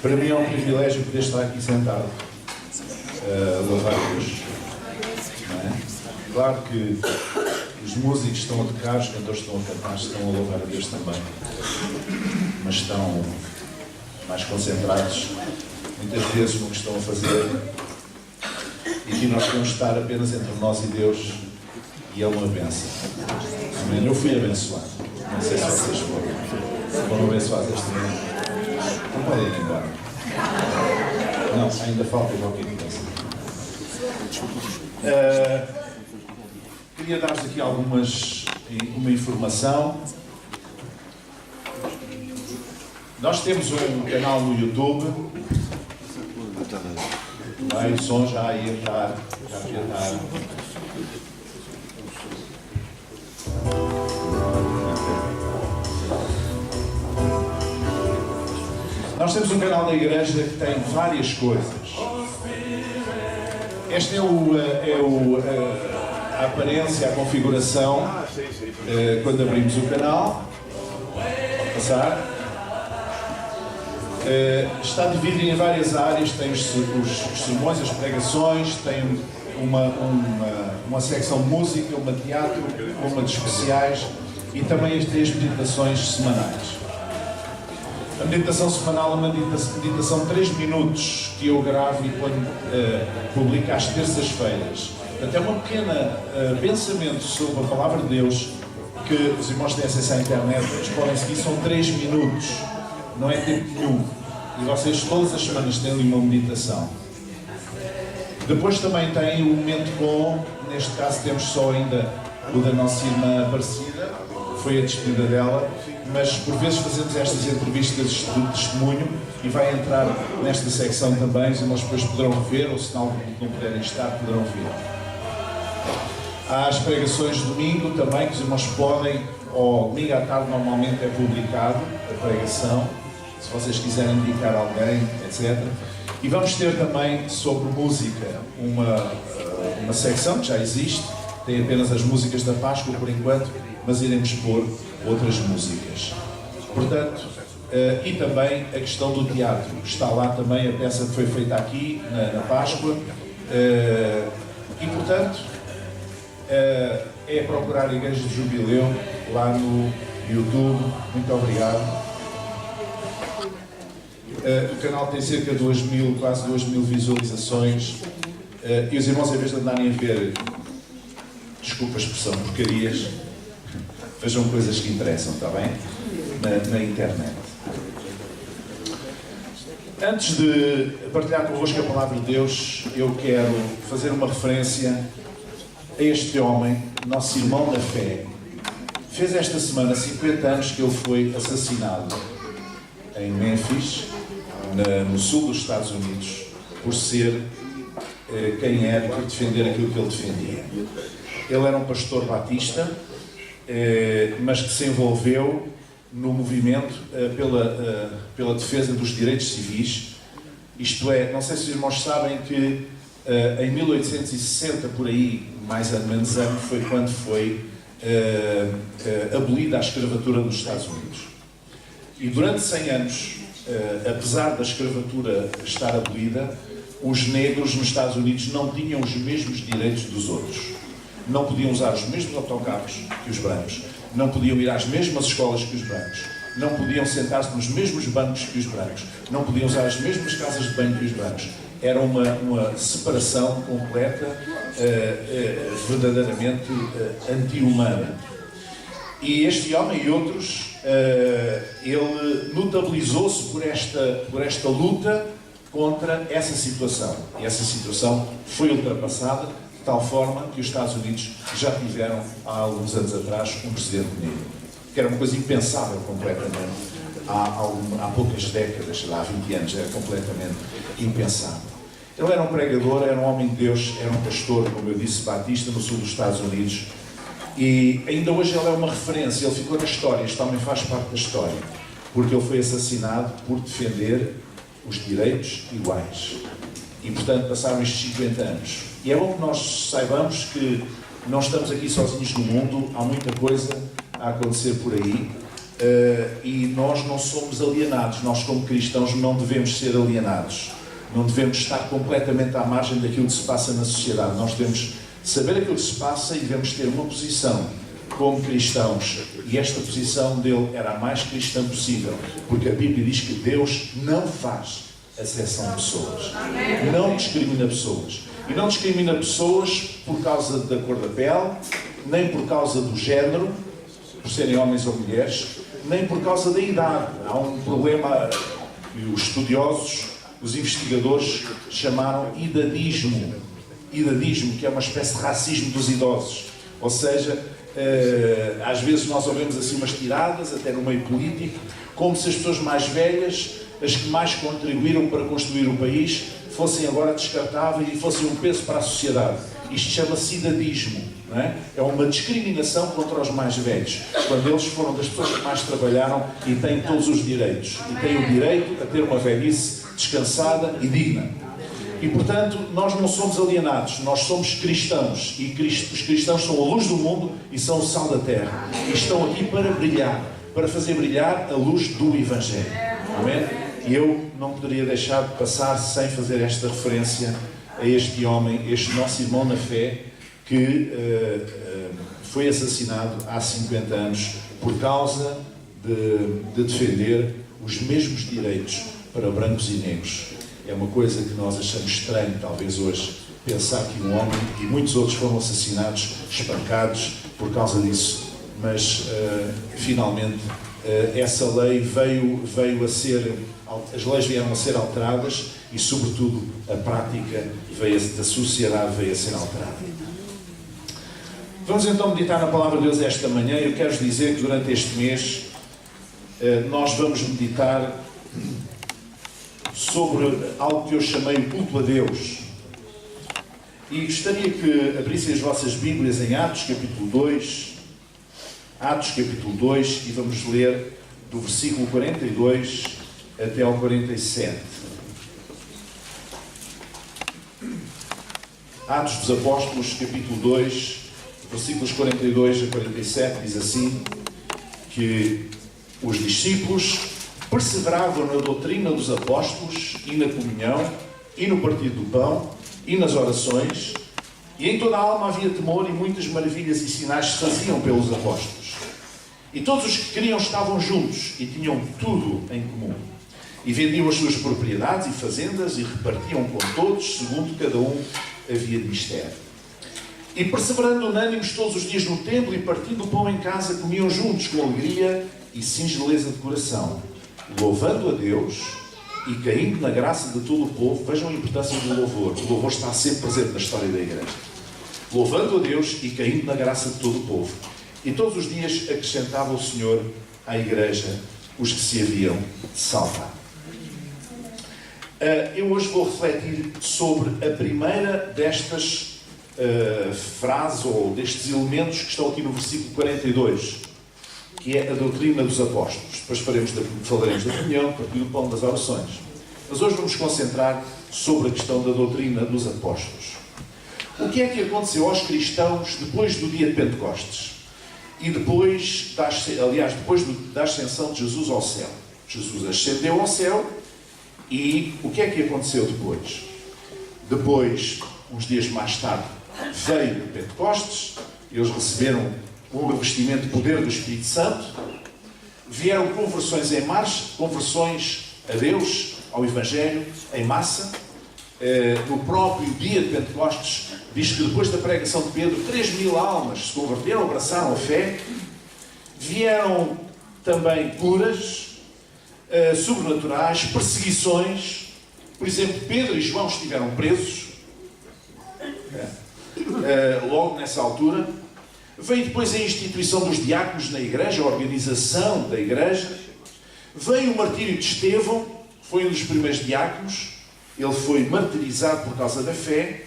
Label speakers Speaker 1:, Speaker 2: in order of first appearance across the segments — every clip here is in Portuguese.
Speaker 1: Para mim é um privilégio poder estar aqui sentado a louvar a Deus. Não é? Claro que os músicos estão a tocar, os cantores estão a cantar, estão a louvar a Deus também, mas estão mais concentrados muitas vezes no que estão a fazer, e aqui nós podemos estar apenas entre nós e Deus, e é uma bênção. Amém. Eu fui abençoado, não sei se vocês foram abençoados este momento. Não podem ir embora. Não, ainda falta qualquer coisa. Queria dar-vos aqui uma informação. Nós temos um canal no YouTube. O som já ia estar. Nós temos um canal da igreja que tem várias coisas. Esta a aparência, a configuração quando abrimos o canal. Pode passar. Está dividido em várias áreas. Tem os sermões, as pregações, tem uma secção música, uma teatro, uma de especiais e também as 3 meditações semanais. A meditação semanal é uma meditação de 3 minutos que eu gravo e publico às terças-feiras. Portanto, é uma pequena pensamento sobre a Palavra de Deus que os irmãos têm acesso à internet, eles podem seguir, são 3 minutos, não é tempo nenhum. E vocês todas as semanas têm ali uma meditação. Depois também tem o Momento Com, neste caso temos só ainda o da nossa irmã Aparecida, foi a despedida dela, mas por vezes fazemos estas entrevistas de testemunho e vai entrar nesta secção também, os irmãos depois poderão ver, ou se não puderem estar, poderão ver. Há as pregações de domingo também, que os irmãos podem, ou domingo à tarde normalmente é publicado a pregação, se vocês quiserem indicar alguém, etc. E vamos ter também sobre música uma secção que já existe, tem apenas as músicas da Páscoa por enquanto, mas iremos pôr outras músicas. Portanto, e também a questão do teatro, está lá também a peça que foi feita aqui na Páscoa, e portanto é procurar a Igreja de Jubileu lá no YouTube. Muito obrigado. O canal tem cerca de quase 2.000 visualizações, e os irmãos, em vez de andarem a ver, desculpa a expressão, porcarias, vejam coisas que interessam, está bem? Na internet. Antes de partilhar convosco a Palavra de Deus, eu quero fazer uma referência a este homem, nosso irmão da fé. Fez esta semana 50 anos que ele foi assassinado em Memphis, no sul dos Estados Unidos, por ser quem era, por defender aquilo que ele defendia. Ele era um pastor batista, mas que se envolveu no movimento pela defesa dos direitos civis. Isto é, não sei se os irmãos sabem que em 1860, por aí, mais ou menos ano, foi quando foi abolida a escravatura nos Estados Unidos. E durante 100 anos, apesar da escravatura estar abolida, os negros nos Estados Unidos não tinham os mesmos direitos dos outros. Não podiam usar os mesmos autocarros que os brancos, não podiam ir às mesmas escolas que os brancos, não podiam sentar-se nos mesmos bancos que os brancos, não podiam usar as mesmas casas de banho que os brancos. Era uma separação completa, verdadeiramente anti-humana. E este homem e outros, ele notabilizou-se por esta luta contra essa situação. E essa situação foi ultrapassada de tal forma que os Estados Unidos já tiveram, há alguns anos atrás, um presidente negro. Que era uma coisa impensável completamente. Há poucas décadas, há 20 anos, era completamente impensável. Ele era um pregador, era um homem de Deus, era um pastor, como eu disse, batista, no sul dos Estados Unidos. E ainda hoje ele é uma referência, ele ficou na história, este homem faz parte da história, porque ele foi assassinado por defender os direitos iguais. E, portanto, passaram estes 50 anos. E é bom que nós saibamos que não estamos aqui sozinhos no mundo, há muita coisa a acontecer por aí. e nós não somos alienados. Nós, como cristãos, não devemos ser alienados. Não devemos estar completamente à margem daquilo que se passa na sociedade. Nós devemos saber aquilo que se passa e devemos ter uma posição como cristãos. E esta posição dele era a mais cristã possível, porque a Bíblia diz que Deus não faz acepção de pessoas. Não discrimina pessoas. E não discrimina pessoas por causa da cor da pele, nem por causa do género, por serem homens ou mulheres, nem por causa da idade. Há um problema que os estudiosos, os investigadores, chamaram idadismo. Idadismo, que é uma espécie de racismo dos idosos. Ou seja, às vezes nós ouvimos assim umas tiradas, até no meio político, como se as pessoas mais velhas, as que mais contribuíram para construir o país, fossem agora descartáveis e fossem um peso para a sociedade. Isto chama-se idadismo, não é? É uma discriminação contra os mais velhos, quando eles foram das pessoas que mais trabalharam e têm todos os direitos. E têm o direito a ter uma velhice descansada e digna. E, portanto, nós não somos alienados, nós somos cristãos. E os cristãos são a luz do mundo e são o sal da terra. E estão aqui para brilhar, para fazer brilhar a luz do Evangelho. Amém? E eu não poderia deixar de passar sem fazer esta referência a este homem, este nosso irmão na fé, que foi assassinado há 50 anos por causa de defender os mesmos direitos para brancos e negros. É uma coisa que nós achamos estranho, talvez hoje, pensar que um homem e muitos outros foram assassinados, espancados por causa disso. Mas, finalmente, essa lei veio a ser, as leis vieram a ser alteradas e, sobretudo, a prática da sociedade veio a ser alterada. Vamos então meditar na Palavra de Deus esta manhã. Eu quero dizer que durante este mês nós vamos meditar sobre algo que eu chamei o culto a Deus. E gostaria que abrissem as vossas Bíblias em Atos capítulo 2. Atos capítulo 2, e vamos ler do versículo 42 até ao 47. Atos dos Apóstolos, capítulo 2, versículos 42 a 47, diz assim, que os discípulos perseveravam na doutrina dos apóstolos e na comunhão e no partir do pão e nas orações, e em toda a alma havia temor, e muitas maravilhas e sinais se faziam pelos apóstolos. E todos os que queriam estavam juntos e tinham tudo em comum. E vendiam as suas propriedades e fazendas e repartiam com todos, segundo cada um havia de mistério. E perseverando unânimes todos os dias no templo e partindo o pão em casa, comiam juntos com alegria e singeleza de coração, louvando a Deus e caindo na graça de todo o povo. Vejam a importância do louvor. O louvor está sempre presente na história da igreja. Louvando a Deus e caindo na graça de todo o povo. E todos os dias acrescentava o Senhor à igreja os que se haviam salvado. Eu hoje vou refletir sobre a primeira destas frases ou destes elementos que estão aqui no versículo 42, que é a doutrina dos apóstolos. Depois falaremos da comunhão, partir do pão, das orações. Mas hoje vamos concentrar sobre a questão da doutrina dos apóstolos. O que é que aconteceu aos cristãos depois do dia de Pentecostes? E depois da ascensão de Jesus ao céu. Jesus ascendeu ao céu e o que é que aconteceu depois? Depois, uns dias mais tarde, veio Pentecostes, eles receberam um revestimento de poder do Espírito Santo, vieram conversões em marcha, conversões a Deus, ao Evangelho, em massa. No próprio dia de Pentecostes, diz que depois da pregação de Pedro, 3.000 almas se converteram, abraçaram a fé. Vieram também curas sobrenaturais, perseguições. Por exemplo, Pedro e João estiveram presos logo nessa altura. Veio depois a instituição dos diáconos na igreja, a organização da igreja. Veio o martírio de Estevão, foi um dos primeiros diáconos. Ele foi martirizado por causa da fé.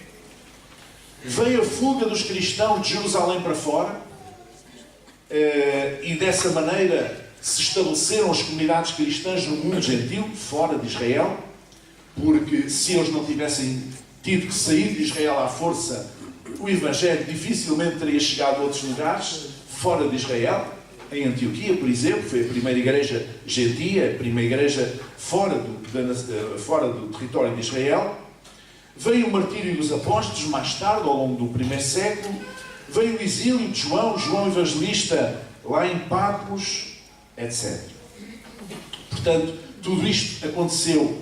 Speaker 1: Veio a fuga dos cristãos de Jerusalém para fora. E dessa maneira se estabeleceram as comunidades cristãs no mundo gentil, fora de Israel. Porque se eles não tivessem tido que sair de Israel à força, o Evangelho dificilmente teria chegado a outros lugares, fora de Israel. em Antioquia, por exemplo, foi a primeira igreja gentia, a primeira igreja fora do território de Israel. Veio o martírio dos apóstolos mais tarde, ao longo do primeiro século. Veio o exílio de João Evangelista, lá em Patmos, etc. Portanto, tudo isto aconteceu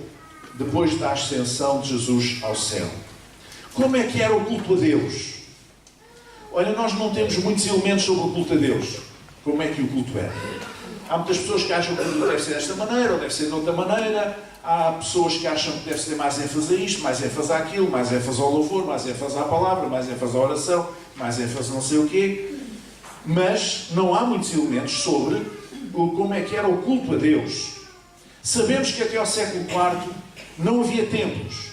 Speaker 1: depois da ascensão de Jesus ao céu. Como é que era o culto a Deus? Olha, nós não temos muitos elementos sobre o culto a Deus. Como é que o culto era? Há muitas pessoas que acham que o culto deve ser desta maneira, ou deve ser de outra maneira. Há pessoas que acham que deve ser mais ênfase a isto, mais ênfase àquilo, mais ênfase ao louvor, mais ênfase à palavra, mais ênfase à oração, mais ênfase a não sei o quê. Mas não há muitos elementos sobre como é que era o culto a Deus. Sabemos que até ao século IV não havia templos.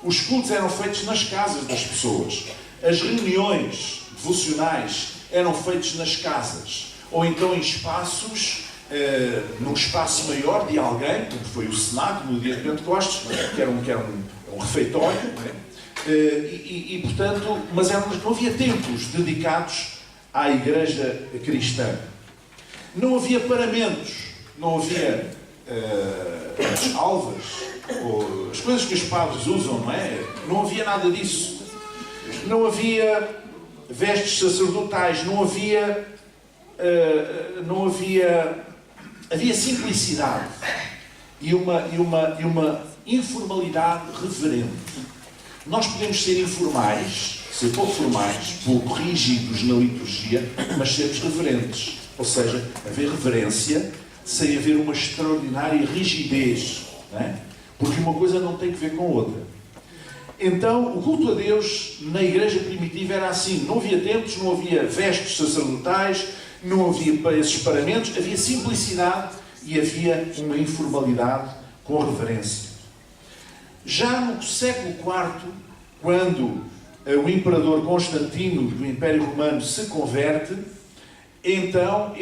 Speaker 1: Os cultos eram feitos nas casas das pessoas. As reuniões devocionais eram feitas nas casas. Ou então em espaços, num espaço maior de alguém, como foi o Cenáculo no dia de Pentecostes, que era um refeitório. Portanto, mas não havia templos dedicados à igreja cristã. Não havia paramentos, não havia alvas, ou as coisas que os padres usam, não é? Não havia nada disso. Não havia vestes sacerdotais, havia simplicidade e uma informalidade reverente. Nós podemos ser informais, ser pouco formais, pouco rígidos na liturgia, mas sermos reverentes. Ou seja, haver reverência sem haver uma extraordinária rigidez. Não é? Porque uma coisa não tem que ver com outra. Então, o culto a Deus na igreja primitiva era assim. Não havia templos, não havia vestes sacerdotais, não havia esses paramentos, havia simplicidade e havia uma informalidade com reverência. Já no século IV, quando o imperador Constantino do Império Romano se converte, então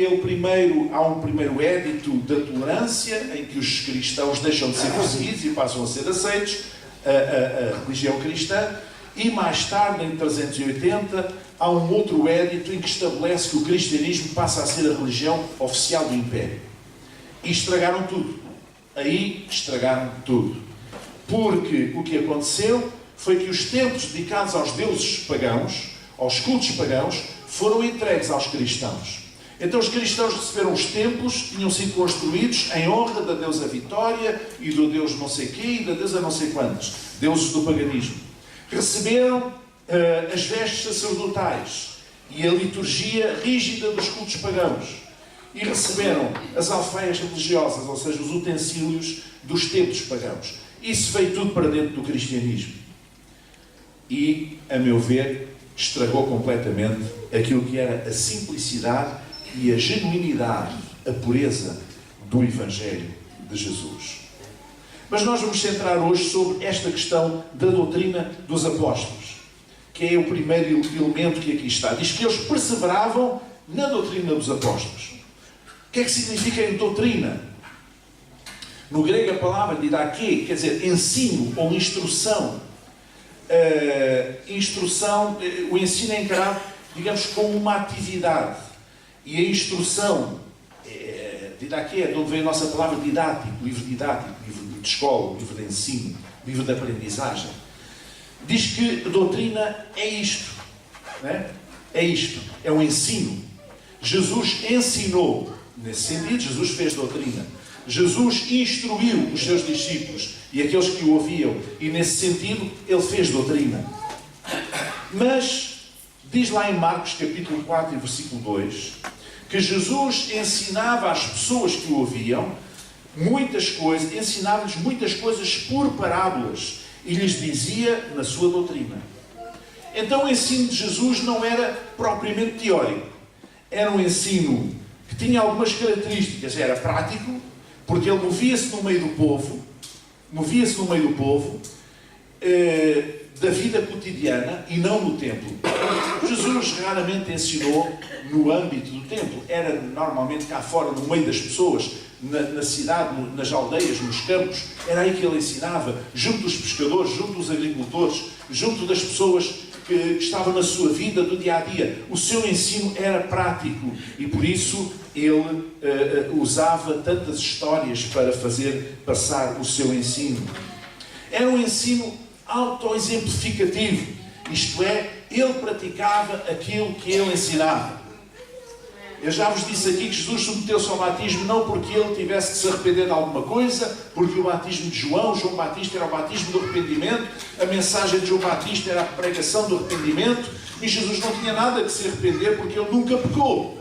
Speaker 1: há um primeiro édito da tolerância, em que os cristãos deixam de ser perseguidos e passam a ser aceitos, a religião cristã, e mais tarde, em 380, há um outro édito em que estabelece que o cristianismo passa a ser a religião oficial do Império. E estragaram tudo. Aí estragaram tudo. Porque o que aconteceu foi que os templos dedicados aos deuses pagãos, aos cultos pagãos, foram entregues aos cristãos. Então os cristãos receberam os templos que tinham sido construídos em honra da deusa Vitória e do deus não sei quê e da deusa não sei quantos, deuses do paganismo. Receberam as vestes sacerdotais e a liturgia rígida dos cultos pagãos. E receberam as alfaias religiosas, ou seja, os utensílios dos templos pagãos. Isso veio tudo para dentro do cristianismo. E, a meu ver, estragou completamente aquilo que era a simplicidade e a genuinidade, a pureza do Evangelho de Jesus. Mas nós vamos centrar hoje sobre esta questão da doutrina dos apóstolos, que é o primeiro elemento que aqui está. Diz que eles perseveravam na doutrina dos apóstolos. O que é que significa em doutrina? No grego a palavra didaquê, quer dizer ensino ou instrução. O ensino é encarado, digamos, como uma atividade. E a instrução, didaquê, é de onde vem a nossa palavra didático, livro didático, livro de escola, livro de ensino, livro de aprendizagem. Diz que doutrina é isto. Não é? É isto. É um ensino. Jesus ensinou. Nesse sentido, Jesus fez doutrina. Jesus instruiu os seus discípulos e aqueles que o ouviam. E nesse sentido, ele fez doutrina. Mas, diz lá em Marcos capítulo 4 e versículo 2, que Jesus ensinava às pessoas que o ouviam muitas coisas, ensinava-lhes muitas coisas por parábolas e lhes dizia na sua doutrina. Então o ensino de Jesus não era propriamente teórico. Era um ensino que tinha algumas características. Era prático, porque ele movia-se no meio do povo, da vida cotidiana e não no templo. Jesus raramente ensinou no âmbito do templo. Era normalmente cá fora, no meio das pessoas, na cidade, nas aldeias, nos campos. Era aí que ele ensinava, junto dos pescadores, junto dos agricultores, junto das pessoas que estavam na sua vida do dia a dia. O seu ensino era prático e por isso ele usava tantas histórias para fazer passar o seu ensino. Era um ensino autoexemplificativo, isto é, ele praticava aquilo que ele ensinava. Eu já vos disse aqui que Jesus submeteu-se ao batismo não porque ele tivesse que se arrepender de alguma coisa, porque o batismo de João Batista era o batismo do arrependimento, a mensagem de João Batista era a pregação do arrependimento, e Jesus não tinha nada que se arrepender porque ele nunca pecou.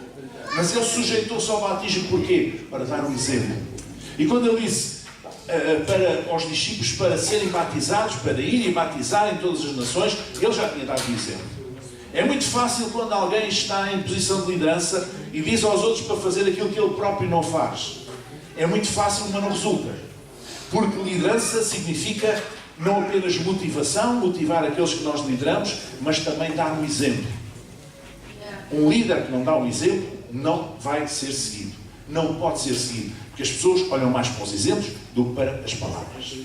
Speaker 1: Mas ele sujeitou-se ao batismo porquê? Para dar um exemplo. E quando ele disse para os discípulos para serem batizados, para irem batizar em todas as nações, ele já tinha dado um exemplo. É muito fácil quando alguém está em posição de liderança e diz aos outros para fazer aquilo que ele próprio não faz. É muito fácil, mas não resulta. Porque liderança significa não apenas motivação, motivar aqueles que nós lideramos, mas também dar um exemplo. Um líder que não dá um exemplo não vai ser seguido. Não pode ser seguido. Porque as pessoas olham mais para os exemplos do que para as palavras.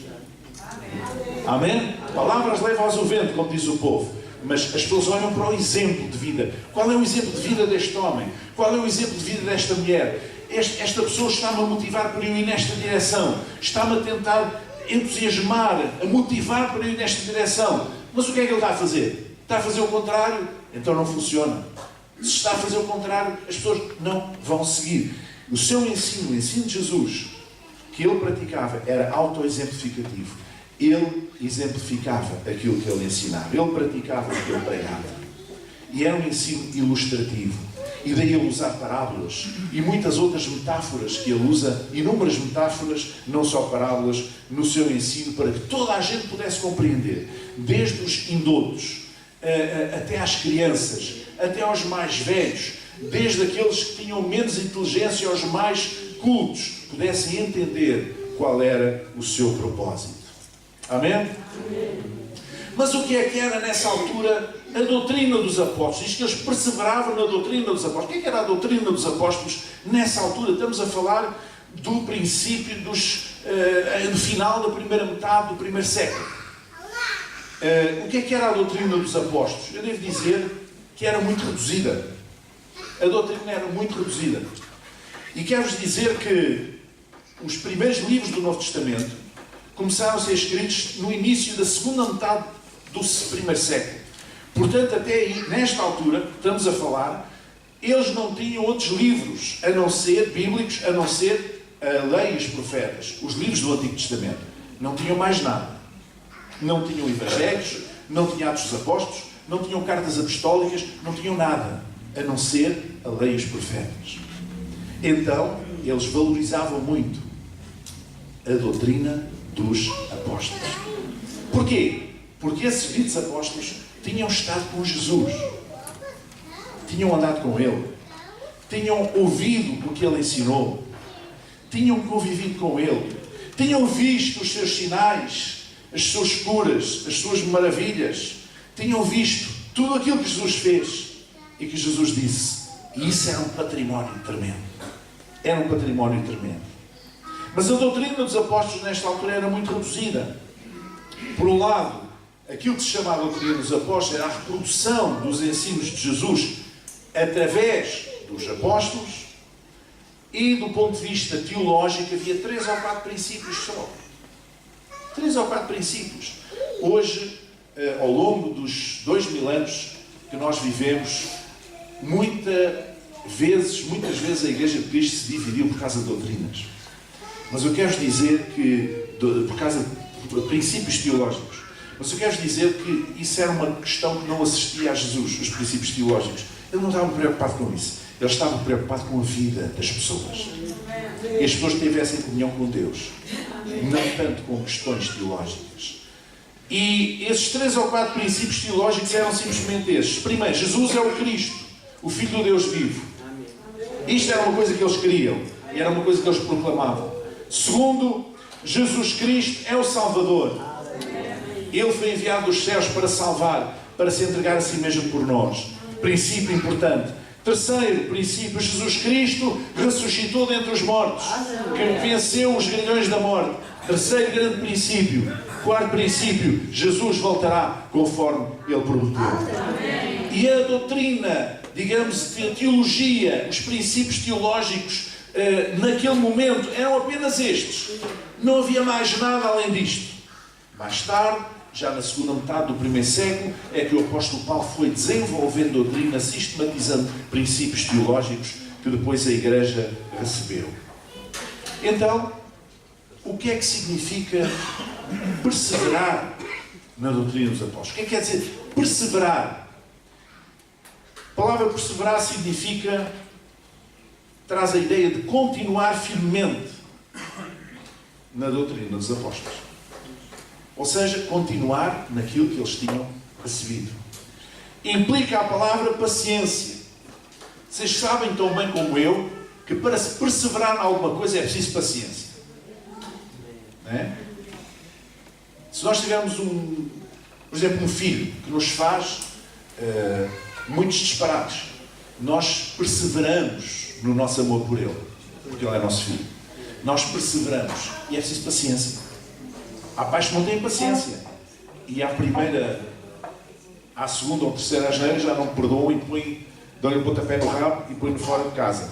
Speaker 1: Amém? Palavras levam-as ao vento, como diz o povo. Mas as pessoas olham para o exemplo de vida. Qual é o exemplo de vida deste homem? Qual é o exemplo de vida desta mulher? Esta pessoa está-me a motivar para eu ir nesta direção. Está-me a tentar entusiasmar, a motivar para eu ir nesta direção. Mas o que é que ele está a fazer? Está a fazer o contrário? Então não funciona. Se está a fazer o contrário, as pessoas não vão seguir. O seu ensino, o ensino de Jesus, que ele praticava, era autoexemplificativo. Ele exemplificava aquilo que ele ensinava. Ele praticava o que ele pregava. E era um ensino ilustrativo. E daí ele usar parábolas e muitas outras metáforas que ele usa, inúmeras metáforas, não só parábolas, no seu ensino, para que toda a gente pudesse compreender, desde os indoutos, até às crianças, até aos mais velhos, desde aqueles que tinham menos inteligência aos mais cultos, pudessem entender qual era o seu propósito. Amém? Amém. Mas o que é que era nessa altura a doutrina dos apóstolos? Diz que eles perseveravam na doutrina dos apóstolos. O que é que era a doutrina dos apóstolos nessa altura? Estamos a falar do princípio do final da primeira metade do primeiro século. O que é que era a doutrina dos apóstolos? Eu devo dizer que era muito reduzida. A doutrina era muito reduzida. E quero-vos dizer que os primeiros livros do Novo Testamento começaram a ser escritos no início da segunda metade do primeiro século. Portanto, até aí, nesta altura, estamos a falar, eles não tinham outros livros, a não ser bíblicos, a não ser a lei e os profetas, os livros do Antigo Testamento. Não tinham mais nada. Não tinham evangelhos, não tinham Atos dos Apóstolos, não tinham cartas apostólicas, não tinham nada, a não ser a lei e os profetas. Então, eles valorizavam muito a doutrina dos apóstolos. Porquê? Porque esses ditos apóstolos tinham estado com Jesus, tinham andado com Ele, tinham ouvido o que Ele ensinou, tinham convivido com Ele, tinham visto os seus sinais, as suas curas, as suas maravilhas, tinham visto tudo aquilo que Jesus fez e que Jesus disse. E isso era um património tremendo. Era um património tremendo. Mas a doutrina dos apóstolos nesta altura era muito reduzida. Por um lado, aquilo que se chama a doutrina dos apóstolos era a reprodução dos ensinos de Jesus através dos apóstolos, e do ponto de vista teológico havia 3 ou 4 princípios só. 3 ou 4 princípios. Hoje, ao longo dos 2000 anos que nós vivemos, muitas vezes a Igreja de Cristo se dividiu por causa de doutrinas. Mas eu quero dizer que, por causa de princípios teológicos, mas eu quero dizer que isso era uma questão que não assistia a Jesus, os princípios teológicos. Ele não estava preocupado com isso. Ele estava preocupado com a vida das pessoas. E as pessoas tivessem comunhão com Deus. Não tanto com questões teológicas. E esses 3 ou 4 princípios teológicos eram simplesmente estes. Primeiro, Jesus é o Cristo, o Filho do Deus vivo. Isto era uma coisa que eles queriam. E era uma coisa que eles proclamavam. Segundo, Jesus Cristo é o Salvador. Ele foi enviado dos céus para salvar, para se entregar a si mesmo por nós. Princípio importante. Terceiro princípio, Jesus Cristo ressuscitou dentre os mortos, que venceu os grilhões da morte. Terceiro grande princípio. Quarto princípio, Jesus voltará conforme Ele prometeu. E a doutrina, digamos, a teologia, os princípios teológicos, naquele momento, eram apenas estes. Não havia mais nada além disto. Mais tarde, já na segunda metade do primeiro século, é que o apóstolo Paulo foi desenvolvendo doutrina, sistematizando princípios teológicos que depois a Igreja recebeu. Então, o que é que significa perseverar na doutrina dos apóstolos? O que é que quer dizer perseverar? A palavra perseverar significa, traz a ideia de continuar firmemente na doutrina dos apóstolos. Ou seja, continuar naquilo que eles tinham recebido. Implica a palavra paciência. Vocês sabem tão bem como eu que para se perseverar em alguma coisa é preciso paciência. Não é? Se nós tivermos por exemplo, um filho que nos faz muitos disparates, nós perseveramos no nosso amor por ele, porque ele é nosso filho. Nós perseveramos e é preciso paciência. Há pais que não têm paciência e à segunda ou terceira asneira já não perdoam e dão-lhe um pontapé no rabo e põem-no fora de casa.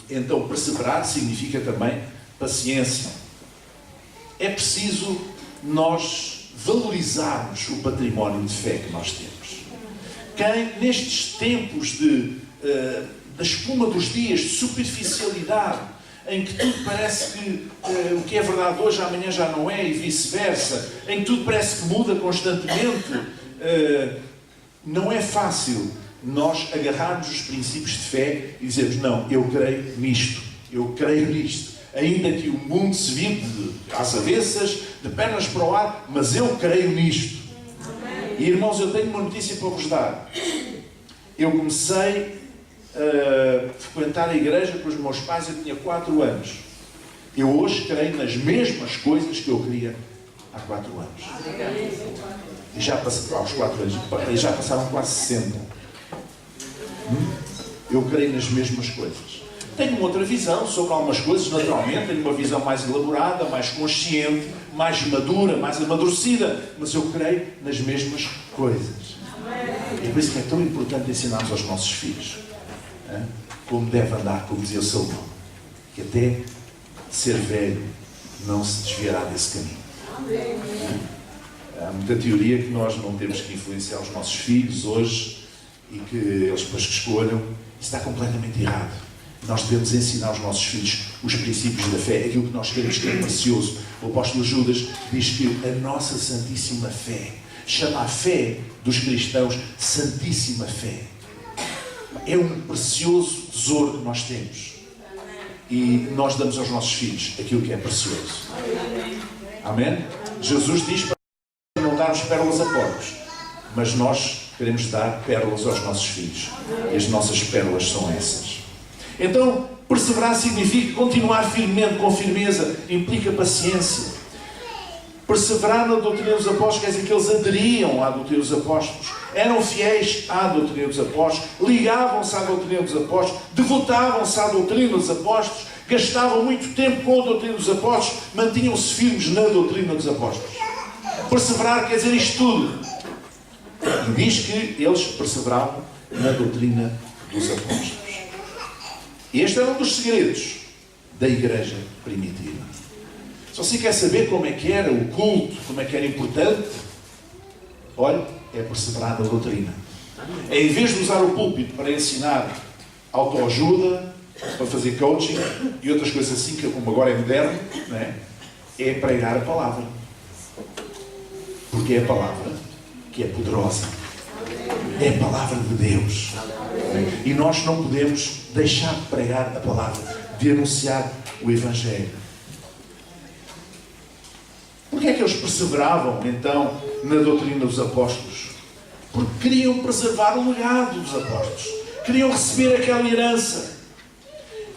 Speaker 1: Então, perseverar significa também paciência. É preciso nós valorizarmos o património de fé que nós temos. Quem, nestes tempos da espuma dos dias, de superficialidade, em que tudo parece que o que é verdade hoje, amanhã já não é, e vice-versa, em que tudo parece que muda constantemente, não é fácil nós agarrarmos os princípios de fé e dizermos, não, eu creio nisto, ainda que o mundo se vire às avessas, de pernas para o ar, mas eu creio nisto. E irmãos, eu tenho uma notícia para vos dar. Eu comecei a frequentar a igreja com os meus pais, eu tinha 4 anos. Eu hoje creio nas mesmas coisas que eu queria há 4 anos. E já passaram, aos 4 anos, e já passaram quase 60. Eu creio nas mesmas coisas. Tenho uma outra visão sobre algumas coisas, naturalmente, tenho uma visão mais elaborada, mais consciente, mais madura, mais amadurecida, mas eu creio nas mesmas coisas. E por isso que é tão importante ensinarmos aos nossos filhos como deve andar, como dizia o Salomão, que até ser velho não se desviará desse caminho. Há muita teoria que nós não temos que influenciar os nossos filhos hoje e que eles depois que escolham. Isso está completamente errado. Nós devemos ensinar aos nossos filhos os princípios da fé, aquilo que nós queremos que é precioso. O apóstolo Judas diz que a nossa santíssima fé, chama a fé dos cristãos santíssima fé. É um precioso tesouro que nós temos. E nós damos aos nossos filhos aquilo que é precioso. Amém? Jesus diz para não darmos pérolas a porcos, mas nós queremos dar pérolas aos nossos filhos. E as nossas pérolas são essas. Então, perseverar significa continuar firmemente, com firmeza, implica paciência. Perseverar na doutrina dos apóstolos quer dizer que eles aderiam à doutrina dos apóstolos, eram fiéis à doutrina dos apóstolos, ligavam-se à doutrina dos apóstolos, devotavam-se à doutrina dos apóstolos, gastavam muito tempo com a doutrina dos apóstolos, mantinham-se firmes na doutrina dos apóstolos. Perseverar quer dizer isto tudo. E diz que eles perseveravam na doutrina dos apóstolos. Este era um dos segredos da igreja primitiva. Se você quer saber como é que era o culto, como é que era importante, olha, é perseverar na doutrina. É, em vez de usar o púlpito para ensinar autoajuda, para fazer coaching e outras coisas assim, que como agora é moderno, não é? É pregar a palavra. Porque é a palavra que é poderosa. É a palavra de Deus. E nós não podemos deixar de pregar a palavra, de anunciar o Evangelho. Porquê é que eles perseveravam, então, na doutrina dos apóstolos? Porque queriam preservar o legado dos apóstolos. Queriam receber aquela herança.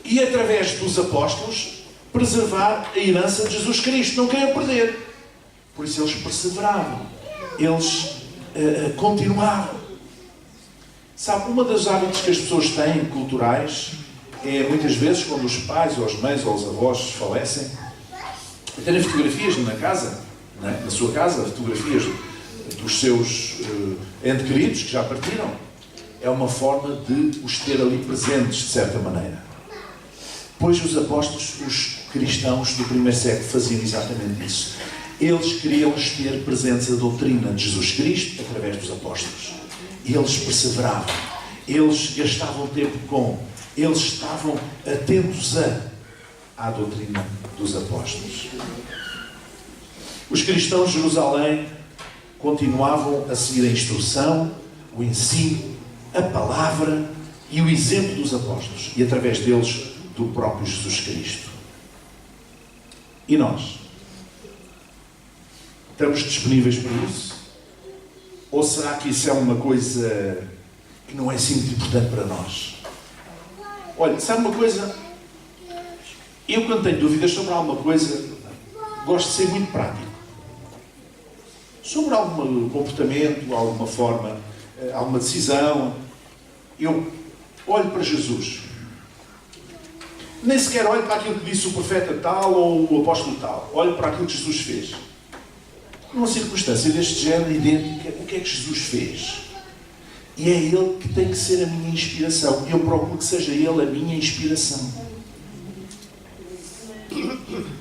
Speaker 1: E, através dos apóstolos, preservar a herança de Jesus Cristo. Não queriam perder. Por isso eles perseveravam. Eles continuavam. Sabe, uma das hábitos que as pessoas têm, culturais, é muitas vezes, quando os pais, ou as mães, ou os avós falecem, terem fotografias na casa, na sua casa, fotografias dos seus entes queridos que já partiram. É uma forma de os ter ali presentes, de certa maneira. Pois os apóstolos, os cristãos do primeiro século faziam exatamente isso. Eles queriam ter presentes a doutrina de Jesus Cristo através dos apóstolos. Eles perseveravam. Eles gastavam tempo com. Eles estavam atentos à doutrina dos apóstolos. Os cristãos de Jerusalém continuavam a seguir a instrução, o ensino, a palavra e o exemplo dos apóstolos. E através deles, do próprio Jesus Cristo. E nós? Estamos disponíveis para isso? Ou será que isso é uma coisa que não é assim muito importante para nós? Olha, sabe uma coisa? Eu, quando tenho dúvidas sobre alguma coisa, gosto de ser muito prático. Sobre algum comportamento, alguma forma, alguma decisão, eu olho para Jesus. Nem sequer olho para aquilo que disse o profeta tal ou o apóstolo tal. Olho para aquilo que Jesus fez. Numa circunstância deste género idêntica, o que é que Jesus fez? E é Ele que tem que ser a minha inspiração. Eu procuro que seja Ele a minha inspiração.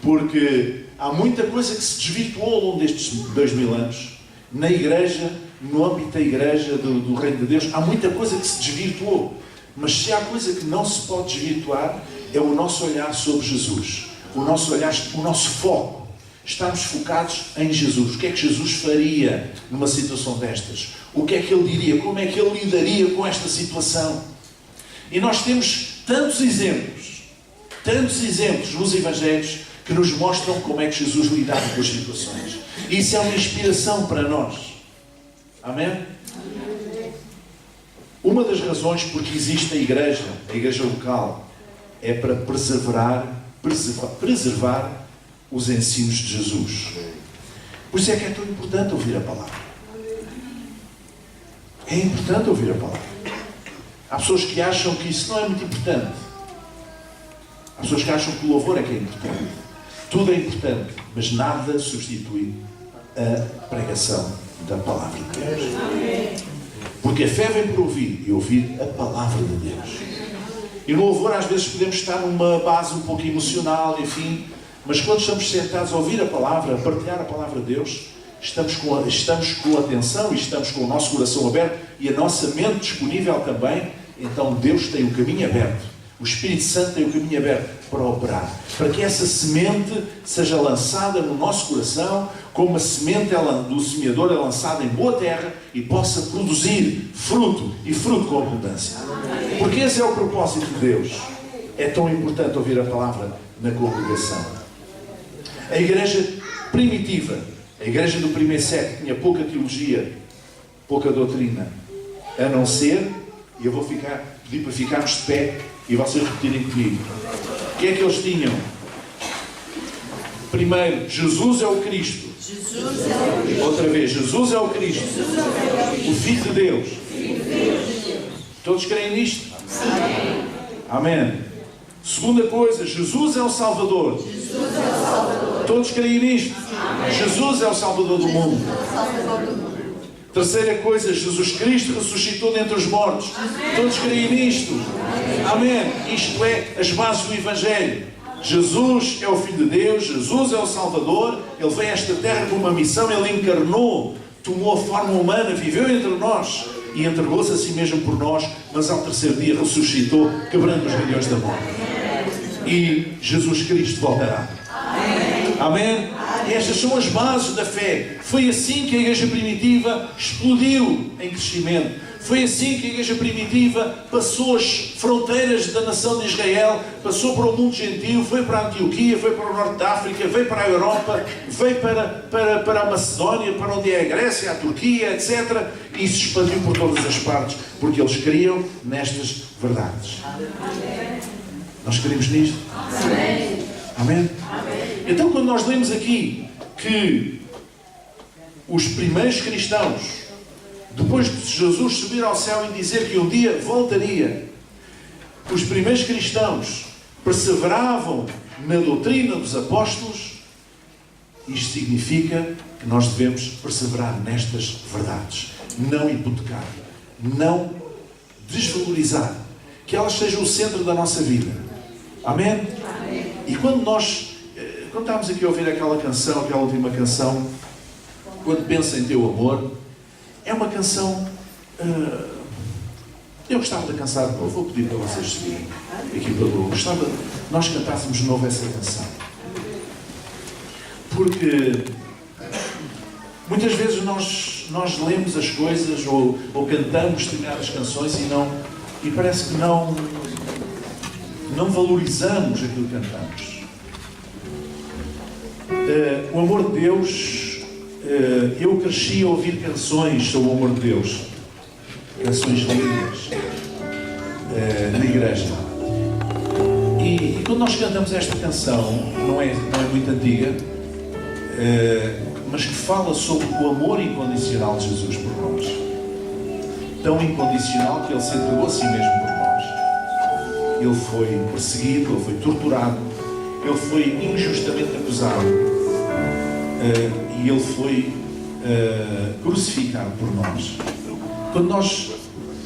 Speaker 1: Porque há muita coisa que se desvirtuou ao longo destes 2000 anos. Na igreja, no âmbito da igreja, do reino de Deus, há muita coisa que se desvirtuou. Mas se há coisa que não se pode desvirtuar, é o nosso olhar sobre Jesus. O nosso olhar, o nosso foco. Estamos focados em Jesus. O que é que Jesus faria numa situação destas? O que é que Ele diria? Como é que Ele lidaria com esta situação? E nós temos tantos exemplos nos Evangelhos que nos mostram como é que Jesus lidava com as situações. E isso é uma inspiração para nós. Amém? Uma das razões porque existe a igreja local, é para preservar os ensinos de Jesus. Por isso é que é tão importante ouvir a palavra. É importante ouvir a palavra. Há pessoas que acham que isso não é muito importante. Há pessoas que acham que o louvor é que é importante. Tudo é importante, mas nada substitui a pregação da palavra de Deus. Porque a fé vem por ouvir e ouvir a palavra de Deus. E no louvor às vezes podemos estar numa base um pouco emocional, enfim, mas quando estamos sentados a ouvir a palavra, a partilhar a palavra de Deus, estamos com atenção e estamos com o nosso coração aberto e a nossa mente disponível também. Então Deus tem o caminho aberto, o Espírito Santo tem o caminho aberto para operar, para que essa semente seja lançada no nosso coração, como a semente do semeador é lançada em boa terra e possa produzir fruto, e fruto com abundância. Porque esse é o propósito de Deus. É tão importante ouvir a palavra na congregação. A igreja primitiva, a igreja do primeiro século, tinha pouca teologia, pouca doutrina, a não ser, e eu vou pedir para ficarmos de pé e vocês repetirem comigo. O que é que eles tinham? Primeiro, Jesus é o Cristo. Outra vez, Jesus é o Cristo, o Filho de Deus. Todos creem nisto? Amém. Segunda coisa, Jesus é o Salvador. Todos creem nisto? Jesus é o Salvador do mundo. Terceira coisa, Jesus Cristo ressuscitou dentre os mortos. Todos creem nisto? Amém. Isto é as bases do Evangelho. Jesus é o Filho de Deus, Jesus é o Salvador, Ele veio a esta terra com uma missão, Ele encarnou, tomou a forma humana, viveu entre nós e entregou-se a si mesmo por nós, mas ao terceiro dia ressuscitou, quebrando os grilhões da morte. E Jesus Cristo voltará. Amém? E estas são as bases da fé. Foi assim que a igreja primitiva explodiu em crescimento. Foi assim que a igreja primitiva passou as fronteiras da nação de Israel, passou para o mundo gentil, foi para a Antioquia, foi para o norte da África, veio para a Europa, veio para a Macedónia, para onde é a Grécia, a Turquia, etc. E se expandiu por todas as partes, porque eles criam nestas verdades. Nós cremos nisto? Amém? Amém? Então, quando nós lemos aqui que os primeiros cristãos, depois de Jesus subir ao céu e dizer que um dia voltaria, os primeiros cristãos perseveravam na doutrina dos apóstolos, Isto significa que nós devemos perseverar nestas verdades, não hipotecar, não desvalorizar, que elas sejam o centro da nossa vida. Amém? Amém. E quando estávamos aqui a ouvir aquela canção, aquela última canção, quando penso em teu amor, é uma canção... eu gostava de cantar de novo, vou pedir para vocês seguirem aqui para o... Gostava de nós cantássemos de novo essa canção. Porque muitas vezes nós lemos as coisas ou cantamos determinadas canções e parece que não valorizamos aquilo que cantamos. O amor de Deus, eu cresci a ouvir canções sobre o amor de Deus, canções lindas na igreja. E quando nós cantamos esta canção, não é muito antiga, mas que fala sobre o amor incondicional de Jesus por nós. Tão incondicional que Ele se entregou a si mesmo por nós. Ele foi perseguido, Ele foi torturado, Ele foi injustamente acusado e Ele foi crucificado por nós. Quando nós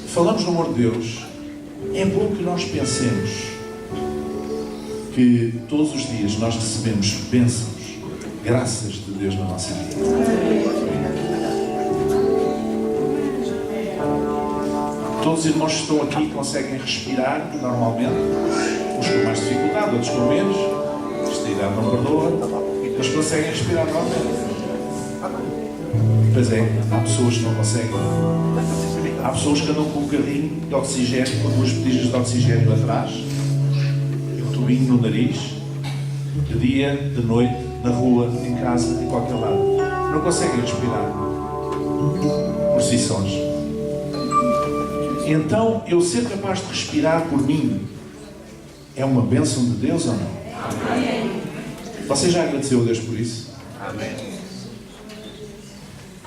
Speaker 1: falamos do amor de Deus, é bom que nós pensemos que todos os dias nós recebemos bênçãos, graças de Deus na nossa vida. Todos os irmãos que estão aqui conseguem respirar normalmente, uns com mais dificuldade, outros com menos. Esta idade não perdoa, mas conseguem respirar normalmente. Pois é, há pessoas que não conseguem. Há pessoas que andam com um carrinho de oxigênio, com 2 botijas de oxigênio atrás, e um tubinho no nariz, de dia, de noite, na rua, em casa, em qualquer lado. Não conseguem respirar por si sós. Então, eu ser capaz de respirar por mim é uma bênção de Deus ou não? Amém. Você já agradeceu a Deus por isso? Amém.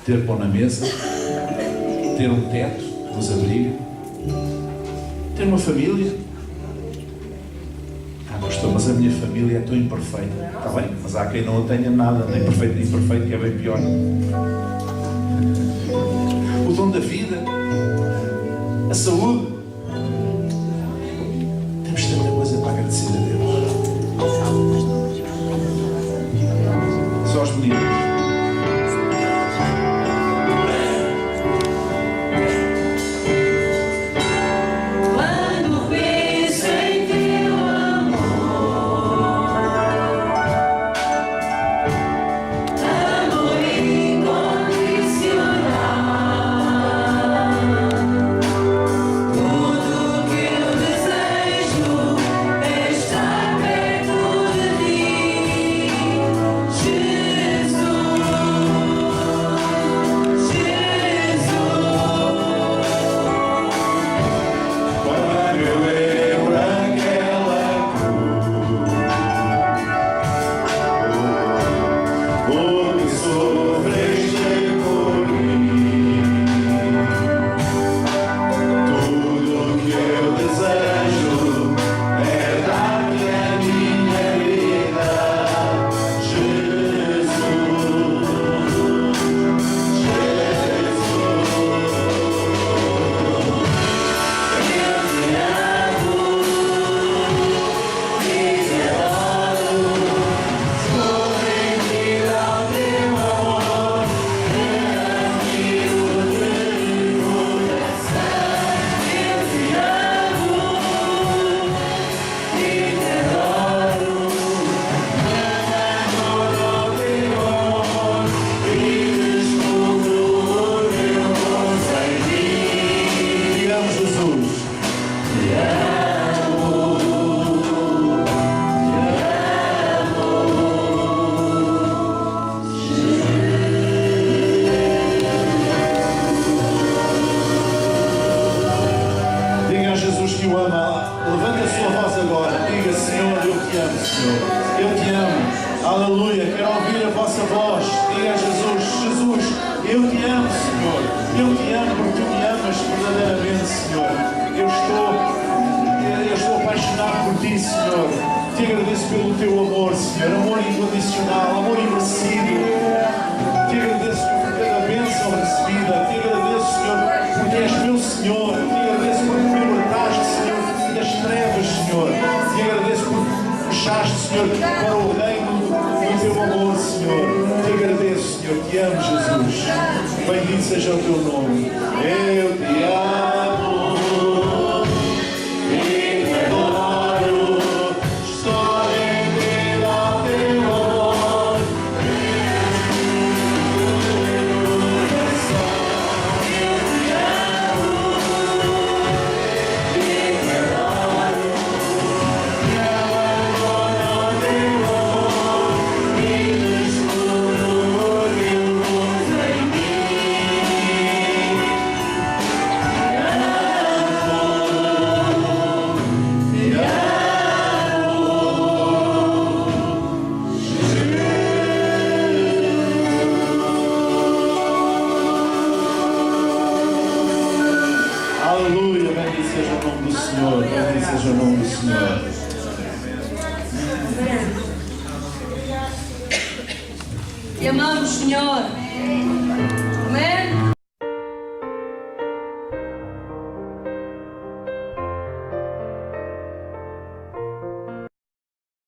Speaker 1: Ter pão na mesa, ter um teto que nos abriga, ter uma família. Pastor, mas a minha família é tão imperfeita. Está bem, mas há quem não tenha nada, nem perfeito nem imperfeito, que é bem pior. O dom da vida, a saúde. Temos tanta coisa para agradecer a Deus. Só os meninos. Aleluia, quero ouvir a vossa voz. Diga a Jesus: Jesus, eu te amo, Senhor. Eu te amo porque tu me amas verdadeiramente, Senhor. Eu estou apaixonado por ti, Senhor. Te agradeço pelo teu amor, Senhor, amor incondicional, amor imerecido. Te agradeço por cada bênção recebida. Te agradeço, Senhor, porque és meu Senhor. Te agradeço porque me libertaste, Senhor, das trevas, Senhor. Te agradeço porque me puxaste, Senhor, para o reino do teu amor, Senhor. Te agradeço, Senhor. Te amo, Jesus. Bendito seja o teu nome. Eu te amo. Aleluia, bendito seja o nome do Senhor, bendito seja o nome do Senhor.
Speaker 2: Te amamos, Senhor. Amém?